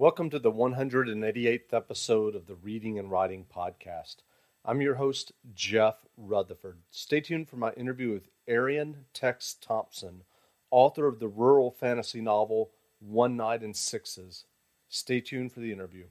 Welcome to the 188th episode of the Reading and Writing Podcast. I'm your host, Jeff Rutherford. Stay tuned for my interview with Arianne Thompson, author of the rural fantasy novel One Night in Sixes. Stay tuned for the interview.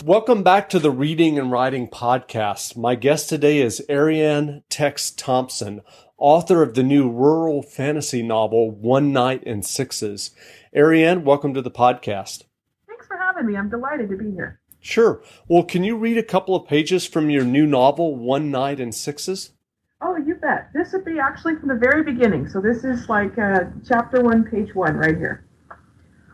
Welcome back to the Reading and Writing Podcast. My guest today is Arianne Thompson, author of the new rural fantasy novel, One Night in Sixes. Arianne, welcome to the podcast. Thanks for having me. I'm delighted to be here. Sure. Well, can you read a couple of pages from your new novel, One Night in Sixes? Oh, you bet. This would be actually from the very beginning. So this is like chapter 1, page 1 right here.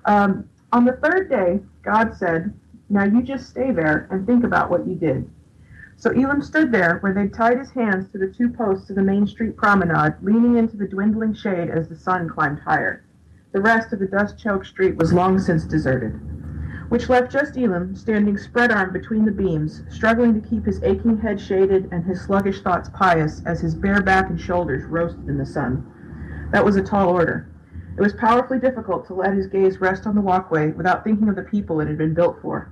On the third day, God said, "Now you just stay there and think about what you did." So Elam stood there where they'd tied his hands to the two posts of the Main Street promenade, leaning into the dwindling shade as the sun climbed higher. The rest of the dust-choked street was long since deserted, which left just Elam standing spread-armed between the beams, struggling to keep his aching head shaded and his sluggish thoughts pious as his bare back and shoulders roasted in the sun. That was a tall order. It was powerfully difficult to let his gaze rest on the walkway without thinking of the people it had been built for.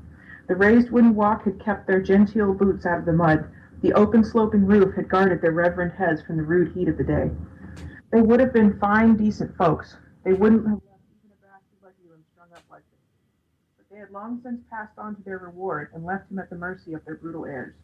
The raised wooden walk had kept their genteel boots out of the mud. The open sloping roof had guarded their reverend heads from the rude heat of the day. They would have been fine, decent folks. They wouldn't have left even a bastard like Elam strung up like this. But they had long since passed on to their reward and left him at the mercy of their brutal heirs.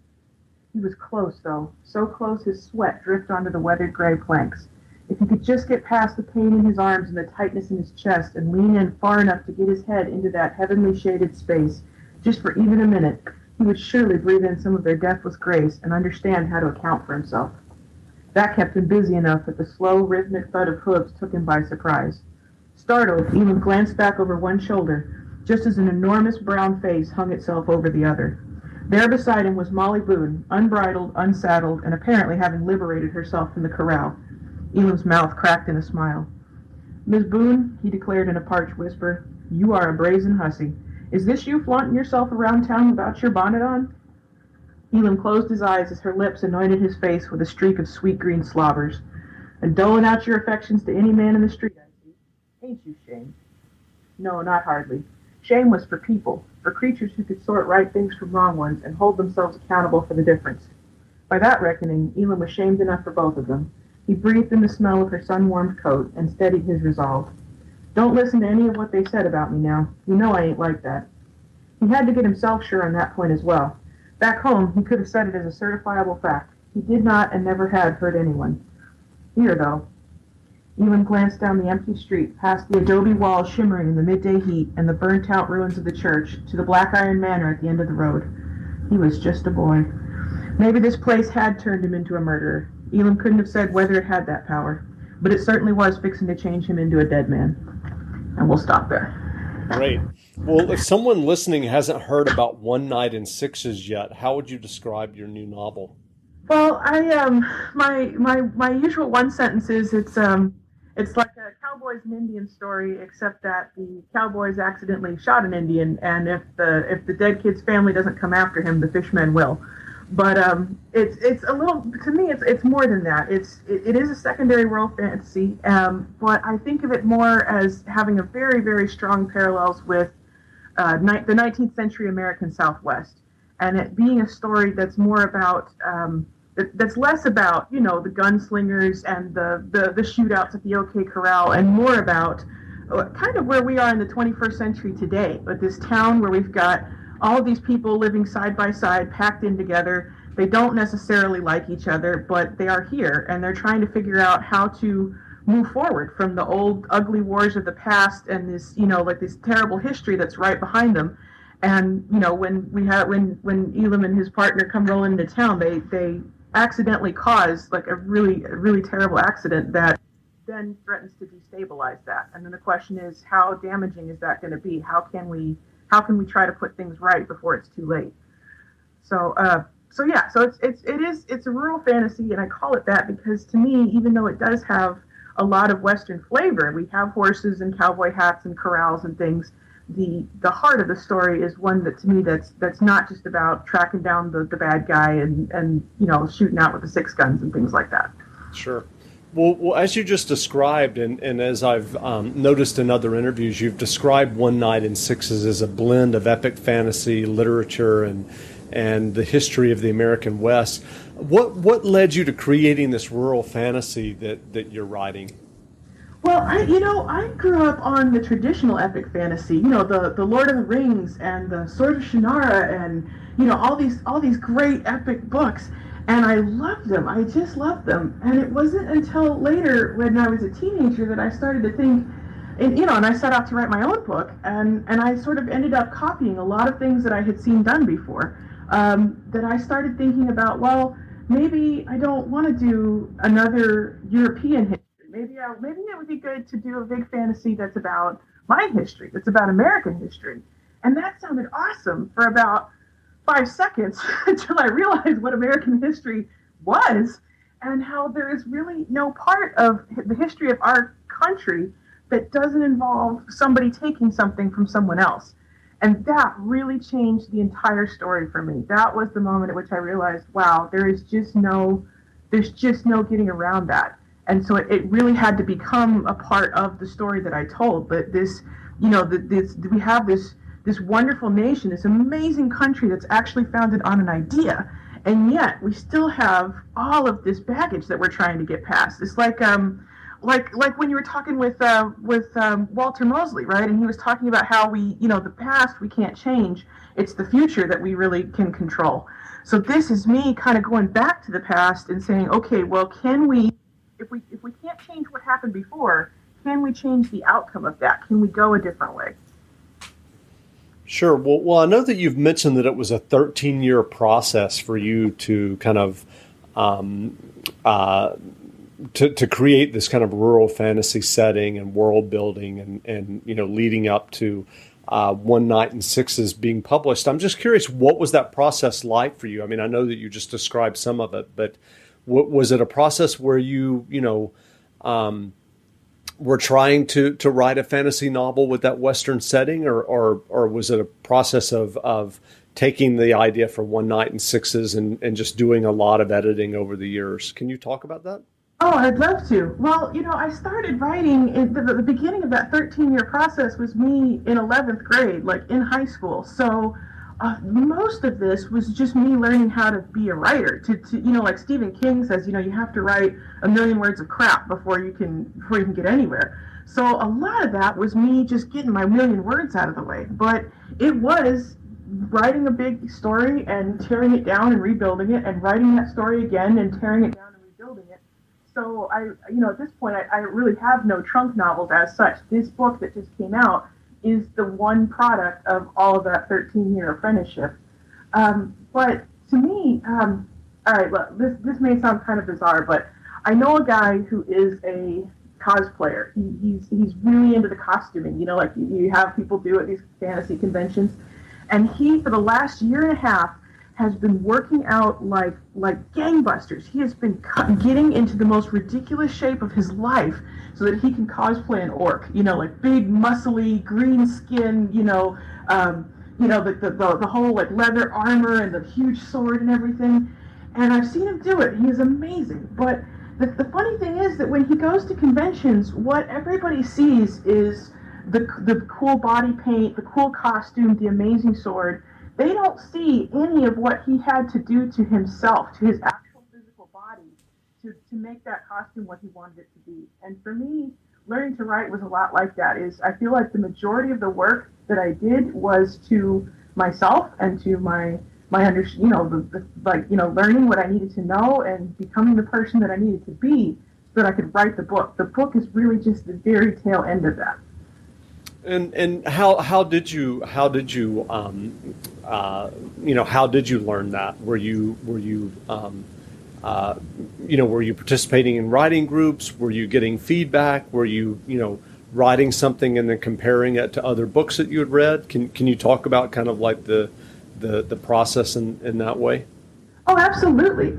He was close, though, so close his sweat drifted onto the weathered gray planks. If he could just get past the pain in his arms and the tightness in his chest and lean in far enough to get his head into that heavenly shaded space, just for even a minute, he would surely breathe in some of their deathless grace and understand how to account for himself. That kept him busy enough that the slow, rhythmic thud of hooves took him by surprise. Startled, Elam glanced back over one shoulder, just as an enormous brown face hung itself over the other. There beside him was Molly Boone, unbridled, unsaddled, and apparently having liberated herself from the corral. Elam's mouth cracked in a smile. "Miss Boone," he declared in a parched whisper, "you are a brazen hussy. Is this you flaunting yourself around town without your bonnet on?" Elam closed his eyes as her lips anointed his face with a streak of sweet green slobbers. "And doling out your affections to any man in the street, I see. Ain't you shame?" "No, not hardly. Shame was for people, for creatures who could sort right things from wrong ones and hold themselves accountable for the difference." By that reckoning, Elam was shamed enough for both of them. He breathed in the smell of her sun-warmed coat and steadied his resolve. "Don't listen to any of what they said about me now. You know I ain't like that." He had to get himself sure on that point as well. Back home, he could have said it as a certifiable fact. He did not and never had hurt anyone. Here, though. Elam glanced down the empty street, past the adobe walls shimmering in the midday heat and the burnt-out ruins of the church, to the black iron manor at the end of the road. He was just a boy. Maybe this place had turned him into a murderer. Elam couldn't have said whether it had that power, but it certainly was fixing to change him into a dead man. And we'll stop there. Great. Well, if someone listening hasn't heard about One Night in Sixes yet, how would you describe your new novel? Well, my usual one sentence is it's like a Cowboys and Indian story, except that the Cowboys accidentally shot an Indian, and if the dead kid's family doesn't come after him, the fishmen will. But it's a little, to me, it's more than that. It is a secondary world fantasy, but I think of it more as having a very, very strong parallels with the 19th century American Southwest, and it being a story that's more about that's less about the gunslingers and the shootouts at the OK Corral, and more about kind of where we are in the 21st century today, but this town where we've got all of these people living side by side, packed in together. They don't necessarily like each other, but they are here, and they're trying to figure out how to move forward from the old ugly wars of the past and this, like this terrible history that's right behind them. And when Elam and his partner come rolling into town, they accidentally cause like a really terrible accident that then threatens to destabilize that. And then the question is, how damaging is that going to be? How can we try to put things right before it's too late? So it's a rural fantasy, and I call it that because to me, even though it does have a lot of Western flavor, we have horses and cowboy hats and corrals and things. The heart of the story is one that to me that's not just about tracking down the bad guy and shooting out with the six guns and things like that. Sure. Well, as you just described, and as I've noticed in other interviews, you've described One Night in Sixes as a blend of epic fantasy, literature, and the history of the American West. What led you to creating this rural fantasy that you're writing? Well, I grew up on the traditional epic fantasy, the Lord of the Rings and the Sword of Shannara and, all these great epic books. And I loved them. I just loved them. And it wasn't until later when I was a teenager that I started to think, and I set out to write my own book, and I sort of ended up copying a lot of things that I had seen done before. That I started thinking about, well, maybe I don't want to do another European history. Maybe it would be good to do a big fantasy that's about my history, that's about American history. And that sounded awesome for about 5 seconds until I realized what American history was and how there is really no part of the history of our country that doesn't involve somebody taking something from someone else. And that really changed the entire story for me. That was the moment at which I realized, wow, there's just no getting around that. And so it really had to become a part of the story that I told. But we have this wonderful nation, this amazing country that's actually founded on an idea, and yet we still have all of this baggage that we're trying to get past. It's like when you were talking with Walter Mosley, right? And he was talking about how the past we can't change. It's the future that we really can control. So this is me kind of going back to the past and saying, okay, well, can we? If we can't change what happened before, can we change the outcome of that? Can we go a different way? Sure. Well, I know that you've mentioned that it was a 13-year process for you to kind of to create this kind of rural fantasy setting and world building, and leading up to One Night in Sixes being published. I'm just curious, what was that process like for you? I mean, I know that you just described some of it, but was it a process where you were trying to write a fantasy novel with that Western setting, or was it a process of taking the idea for One Night in Sixes and just doing a lot of editing over the years? Can you talk about that? Oh, I'd love to. Well, I started writing, the beginning of that 13-year process was me in 11th grade, like in high school. So most of this was just me learning how to be a writer. To like Stephen King says, you have to write 1,000,000 words of crap before you can get anywhere. So a lot of that was me just getting my 1,000,000 words out of the way. But it was writing a big story and tearing it down and rebuilding it, and writing that story again and tearing it down and rebuilding it. So at this point, I really have no trunk novels as such. This book that just came out is the one product of all of that 13-year apprenticeship. But to me, all right, look, this may sound kind of bizarre, but I know a guy who is a cosplayer. He's really into the costuming, like you have people do at these fantasy conventions. And he, for the last year and a half, has been working out like gangbusters. He has been getting into the most ridiculous shape of his life so that he can cosplay an orc, like big, muscly, green skin, the whole like leather armor and the huge sword and everything. And I've seen him do it. He is amazing. But the funny thing is that when he goes to conventions, what everybody sees is the cool body paint, the cool costume, the amazing sword. They don't see any of what he had to do to himself, to his actual physical body, to make that costume what he wanted it to be. And for me, learning to write was a lot like that. I feel like the majority of the work that I did was to myself and to my learning what I needed to know and becoming the person that I needed to be so that I could write the book. The book is really just the very tail end of that. And how did you learn that? Were you participating in writing groups? Were you getting feedback? Were you writing something and then comparing it to other books that you had read? Can you talk about kind of like the process in that way? Oh, absolutely.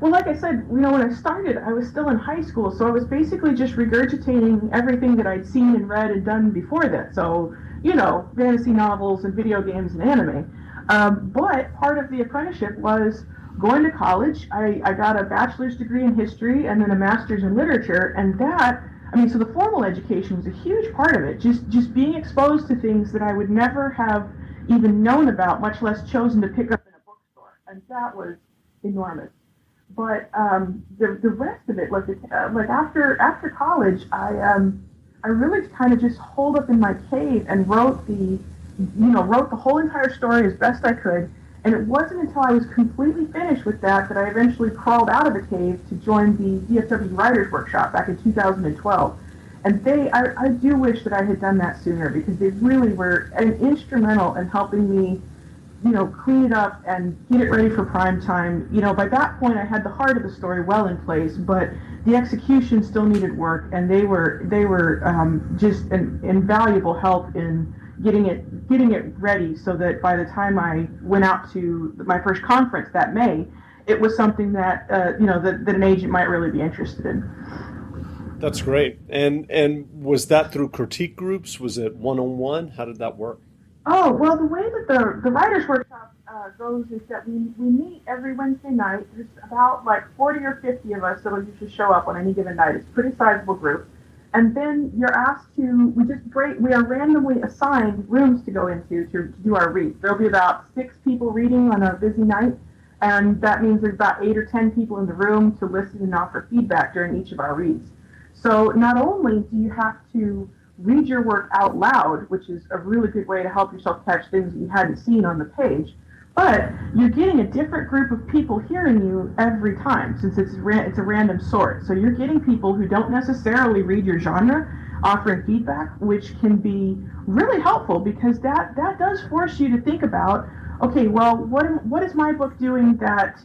Well, like I said, when I started, I was still in high school, so I was basically just regurgitating everything that I'd seen and read and done before that. So, fantasy novels and video games and anime. But part of the apprenticeship was going to college, I got a bachelor's degree in history and then a master's in literature, and that, I mean, so the formal education was a huge part of it, just being exposed to things that I would never have even known about, much less chosen to pick up in a bookstore, and that was enormous. But the rest of it, like after college, I really kind of just holed up in my cave and wrote the whole entire story as best I could. And it wasn't until I was completely finished with that I eventually crawled out of the cave to join the DFW Writers Workshop back in 2012. And I do wish that I had done that sooner, because they really were instrumental in helping me, clean it up and get it ready for prime time. By that point I had the heart of the story well in place, but the execution still needed work, and they were just an invaluable help in getting it ready, so that by the time I went out to my first conference that May, it was something that that an agent might really be interested in. That's great. And was that through critique groups? Was it one-on-one? How did that work? Oh, well, the way that the Writers Workshop goes is that we meet every Wednesday night. There's about like 40 or 50 of us that'll usually show up on any given night. It's a pretty sizable group. And then you're asked we are randomly assigned rooms to go into to do our reads. There'll be about 6 people reading on a busy night, and that means there's about 8 or 10 people in the room to listen and offer feedback during each of our reads. So not only do you have to read your work out loud, which is a really good way to help yourself catch things that you hadn't seen on the page, but you're getting a different group of people hearing you every time, since it's a random sort. So you're getting people who don't necessarily read your genre offering feedback, which can be really helpful, because that does force you to think about, okay, well, what is my book doing that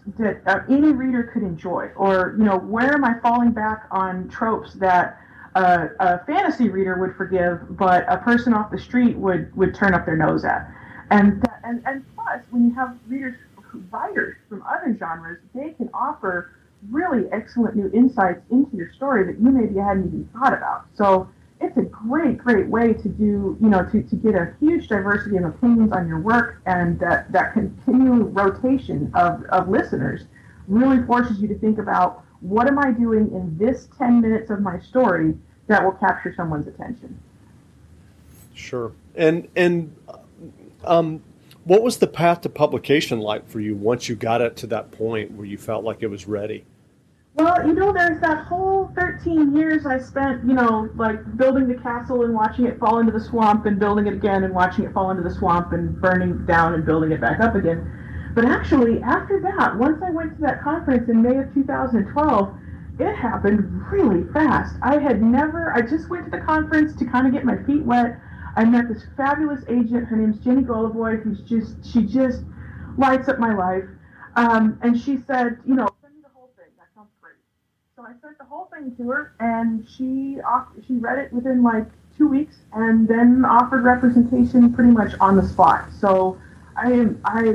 any reader could enjoy? Or, where am I falling back on tropes that a fantasy reader would forgive, but a person off the street would turn up their nose at? And plus, when you have writers from other genres, they can offer really excellent new insights into your story that you maybe hadn't even thought about. So it's a great way to do, to get a huge diversity of opinions on your work, and that continual rotation of listeners really forces you to think about, what am I doing in this 10 minutes of my story that will capture someone's attention? Sure. And what was the path to publication like for you once you got it to that point where you felt like it was ready? Well, there's that whole 13 years I spent, like building the castle and watching it fall into the swamp, and building it again and watching it fall into the swamp, and burning down and building it back up again. But actually, after that, once I went to that conference in May of 2012, it happened really fast. I just went to the conference to kind of get my feet wet. I met this fabulous agent. Her name's Jenny Golovoy, she just lights up my life. And she said, send me the whole thing. That sounds great. So I sent the whole thing to her, and she read it within like 2 weeks, and then offered representation pretty much on the spot. So I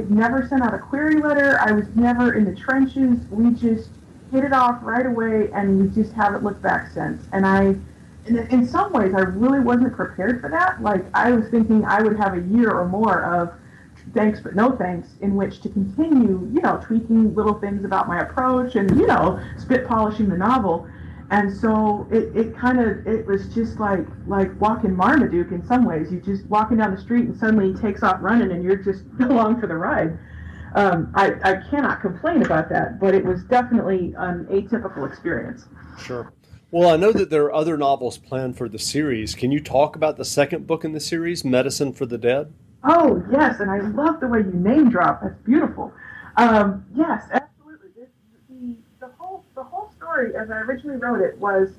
never sent out a query letter. I was never in the trenches. We just hit it off right away, and we just haven't looked back since. And in some ways, I really wasn't prepared for that. Like, I was thinking I would have a year or more of thanks but no thanks, in which to continue, tweaking little things about my approach and, spit polishing the novel. And so it was just like walking Marmaduke in some ways. You just walking down the street and suddenly he takes off running and you're just along for the ride. I cannot complain about that, but it was definitely an atypical experience. Sure. Well, I know that there are other novels planned for the series. Can you talk about the second book in the series, Medicine for the Dead? Oh, yes, and I love the way you name drop. That's beautiful. Yes, absolutely. The whole story, as I originally wrote it, was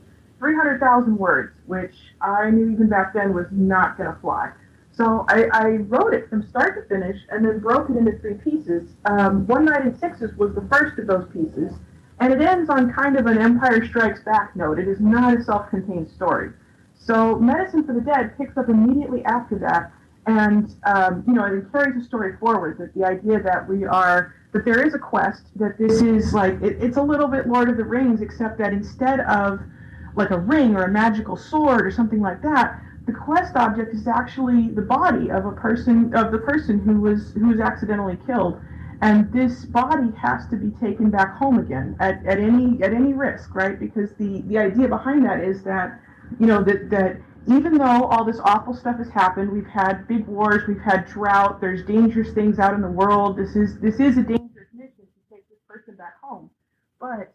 300,000 words, which I knew even back then was not going to fly. So I wrote it from start to finish, and then broke it into 3 pieces. One Night in Sixes was the first of those pieces, and it ends on kind of an Empire Strikes Back note. It is not a self-contained story. So Medicine for the Dead picks up immediately after that, and it carries the story forward. That the idea that there is a quest, that this is like it's a little bit Lord of the Rings, except that instead of like a ring or a magical sword or something like that, the quest object is actually the body of the person who was accidentally killed. and this body has to be taken back home again at any risk, right? Because the idea behind that is that, that even though all this awful stuff has happened, we've had big wars, we've had drought, there's dangerous things out in the world. This is a dangerous mission to take this person back home, but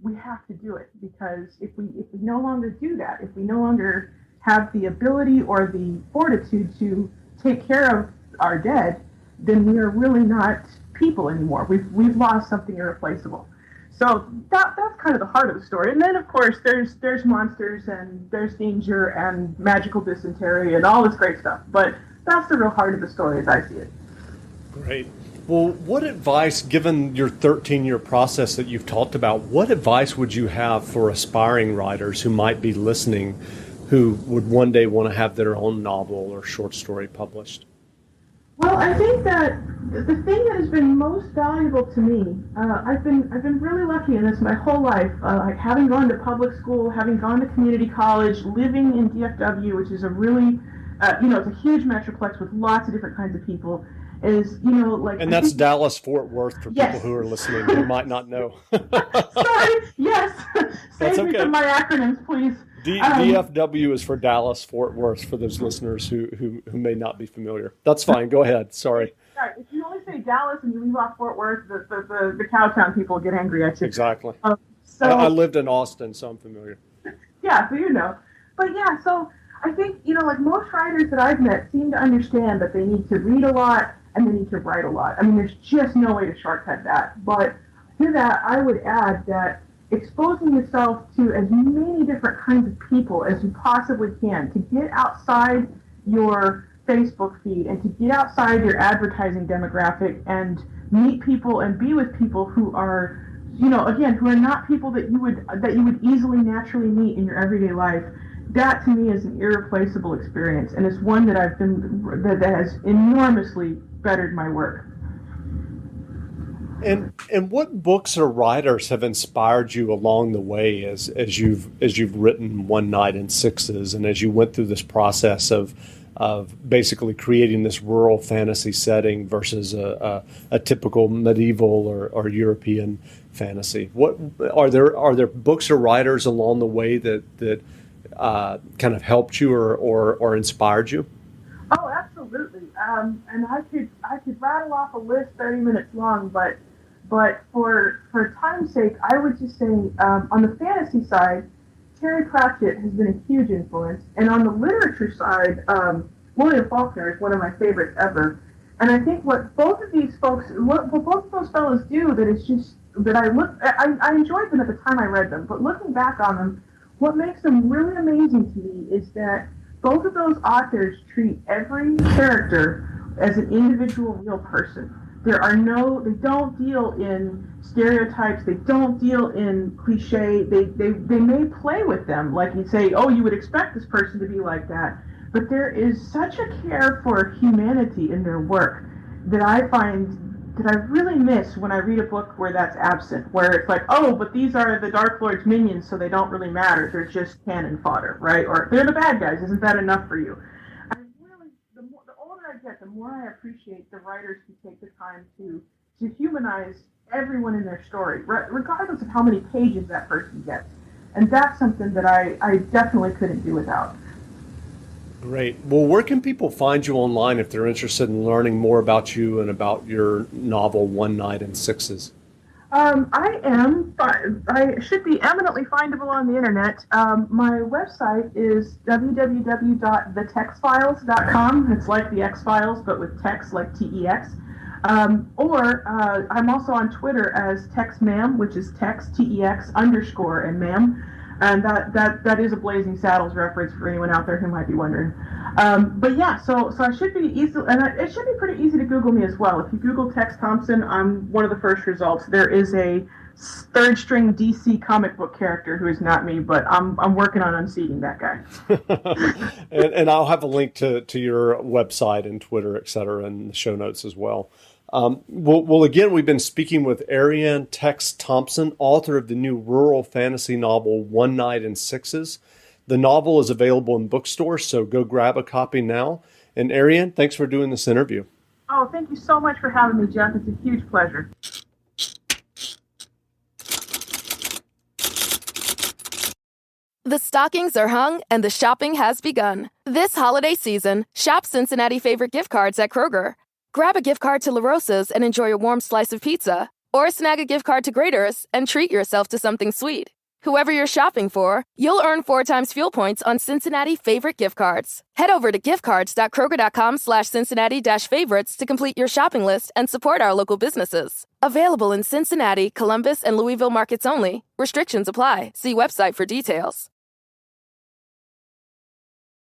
we have to do it, because if we no longer do that, if we no longer have the ability or the fortitude to take care of our dead, then we are really not people anymore. We've lost something irreplaceable. So that's kind of the heart of the story. And then, of course, there's monsters, and there's danger, and magical dysentery, and all this great stuff. But that's the real heart of the story as I see it. Great. Well, what advice, given your 13-year process that you've talked about, what advice would you have for aspiring writers who might be listening, who would one day want to have their own novel or short story published? Well, I think that the thing that has been most valuable to me, I've been really lucky in this my whole life, like having gone to public school, having gone to community college, living in DFW, which is a really, it's a huge metroplex with lots of different kinds of people. And that's Dallas-Fort Worth for yes. people who are listening who might not know. Sorry, yes. Save me from my acronyms, please. DFW is for Dallas-Fort Worth for those listeners who may not be familiar. That's fine. Go ahead. Sorry. Right. If you only say Dallas and you leave off Fort Worth, the Cowtown people get angry at you. Exactly. I lived in Austin, so I'm familiar. Yeah, so you know. But yeah, so I think, like most writers that I've met seem to understand that they need to read a lot and they need to write a lot. I mean, there's just no way to shortcut that. But to that, I would add that exposing yourself to as many different kinds of people as you possibly can, to get outside your Facebook feed and to get outside your advertising demographic and meet people and be with people who are, again, who are not people that you would easily naturally meet in your everyday life. That to me is an irreplaceable experience, and it's one that that has enormously bettered my work. And what books or writers have inspired you along the way as you've written One Night in Sixes, and as you went through this process of basically creating this rural fantasy setting versus a typical medieval or European fantasy? What are there books or writers along the way that kind of helped you or inspired you? Oh, absolutely. And I could rattle off a list 30 minutes long, but for time's sake, I would just say on the fantasy side, Terry Pratchett has been a huge influence, and on the literature side, William Faulkner is one of my favorites ever. And I think what both of these folks, what both of those fellows do, that is just that I enjoyed them at the time I read them, but looking back on them, what makes them really amazing to me is that both of those authors treat every character as an individual real person. They don't deal in stereotypes, they don't deal in cliche, they may play with them, like you'd say, oh, you would expect this person to be like that, but there is such a care for humanity in their work that I find that I really miss when I read a book where that's absent, where it's like, oh, but these are the Dark Lord's minions, so they don't really matter, they're just cannon fodder, right? Or they're the bad guys, isn't that enough for you? The older I get, the more I appreciate the writers who take the time to humanize everyone in their story, regardless of how many pages that person gets. And that's something that I definitely couldn't do without. Great. Well, where can people find you online if they're interested in learning more about you and about your novel, One Night in Sixes? I should be eminently findable on the internet. My website is www.thetexfiles.com. It's like the X-Files, but with text, like T-E-X. Or I'm also on Twitter as TexMam, which is text, T-E-X, _ and ma'am. And that is a Blazing Saddles reference for anyone out there who might be wondering. But yeah, so I should be easy, and it should be pretty easy to Google me as well. If you Google Tex Thompson, I'm one of the first results. There is a third string DC comic book character who is not me, but I'm working on unseating that guy. and I'll have a link to your website and Twitter, et cetera, in the show notes as well. Well, again, we've been speaking with Arianne Tex Thompson, author of the new rural fantasy novel, One Night in Sixes. The novel is available in bookstores, so go grab a copy now. And Arianne, thanks for doing this interview. Oh, thank you so much for having me, Jeff. It's a huge pleasure. The stockings are hung and the shopping has begun. This holiday season, shop Cincinnati favorite gift cards at Kroger. Grab a gift card to La Rosa's and enjoy a warm slice of pizza, or snag a gift card to Grater's and treat yourself to something sweet. Whoever you're shopping for, you'll earn 4 times fuel points on Cincinnati favorite gift cards. Head over to giftcards.kroger.com/Cincinnati-favorites to complete your shopping list and support our local businesses. Available in Cincinnati, Columbus, and Louisville markets only. Restrictions apply. See website for details.